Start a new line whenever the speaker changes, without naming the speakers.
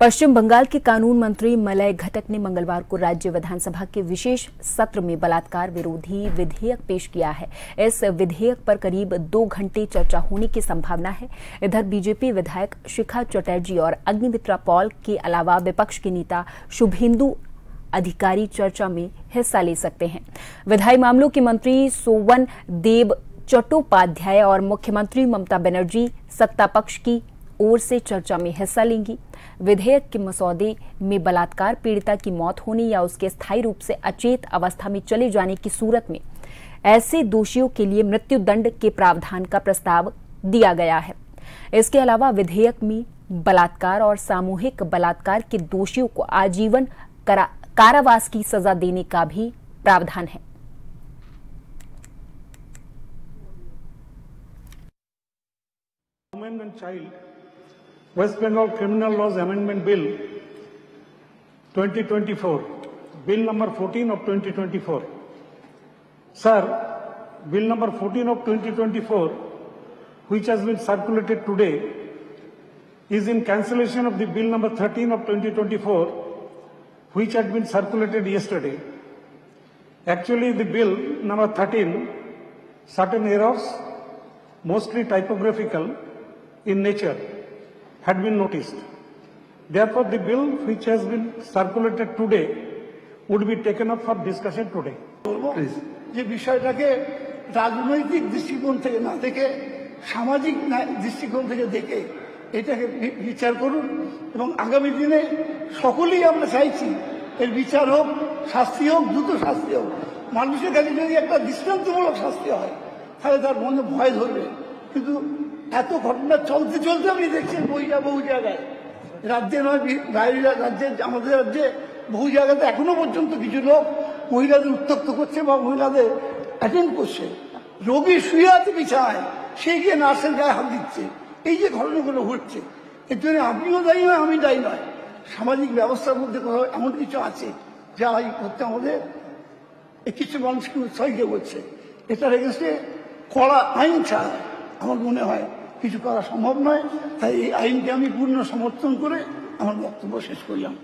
पश्चिम बंगाल के कानून मंत्री मलय घटक ने मंगलवार को राज्य विधानसभा के विशेष सत्र में बलात्कार विरोधी विधेयक पेश किया है। इस विधेयक पर करीब 2 घंटे चर्चा होने की संभावना है। इधर बीजेपी विधायक शिखा चटर्जी और अग्निमित्रा पॉल के अलावा विपक्ष के नेता शुभेंदु अधिकारी चर्चा में हिस्सा ले सकते हैं। विधायी मामलों के मंत्री सोवन देव चट्टोपाध्याय और मुख्यमंत्री ममता बनर्जी सत्ता पक्ष की ओर से चर्चा में हिस्सा लेंगी। विधेयक के मसौदे में बलात्कार पीड़िता की मौत होने या उसके स्थायी रूप से अचेत अवस्था में चले जाने की सूरत में ऐसे दोषियों के लिए मृत्यु दंड के प्रावधान का प्रस्ताव दिया गया है। इसके अलावा विधेयक में बलात्कार और सामूहिक बलात्कार के दोषियों को आजीवन कारावास की सजा देने का भी प्रावधान है।
Women and Child West Bengal Criminal Laws Amendment Bill 2024, Bill number 14 of 2024. Sir, Bill number 14 of 2024, which has been circulated today, is in cancellation of the Bill number 13 of 2024, which had been circulated yesterday. Actually, the Bill number 13, certain errors, mostly typographical in nature, had been noticed. Therefore, the bill which has been circulated today would be taken up for discussion today.
Please. যে বিষয়টাকে রাজনৈতিক দৃষ্টিকোণ থেকে না দেখে সামাজিক দৃষ্টিকোণ থেকে দেখে এটাকে বিচার করুন এবং আগামী দিনে সকলেই আমরা চাইছি এর বিচার হোক, শাস্তি হোক, দ্রুত শাস্তি হোক। মানুষের কাছে যদি একটা দৃষ্টান্তমূলক শাস্তি হয় তাহলে তার মনে ভয় ধরবে। কিন্তু এত ঘটনা চলতে চলতে আপনি দেখছেন বহু জায়গায়, রাজ্যে নয় বাইরে রাজ্যে, আমাদের রাজ্যে বহু জায়গাতে এখনো পর্যন্ত কিছু লোক মহিলাদের উত্ত্যক্ত করছে বা মহিলাদের অ্যাটেন্ড করছে। রোগী শুয়ে আছে বিছানায়, সে গিয়ে নার্সের গায়ে হাত দিচ্ছে। এই যে ঘটনাগুলো ঘটছে, এর জন্য আপনিও দায়ী নয়, আমি দায়ী নয়। সামাজিক ব্যবস্থার মধ্যে এমন কিছু আছে যা এই করতে আমাদের কিছু মানুষকে উৎসাহিত করছে। এটার এগেন্সে কড়া আইন ছাড়া আমার মনে হয় কিছু করা সম্ভব নয়। তাই এই আইনকে আমি পূর্ণ সমর্থন করে আমার বক্তব্য শেষ করলাম।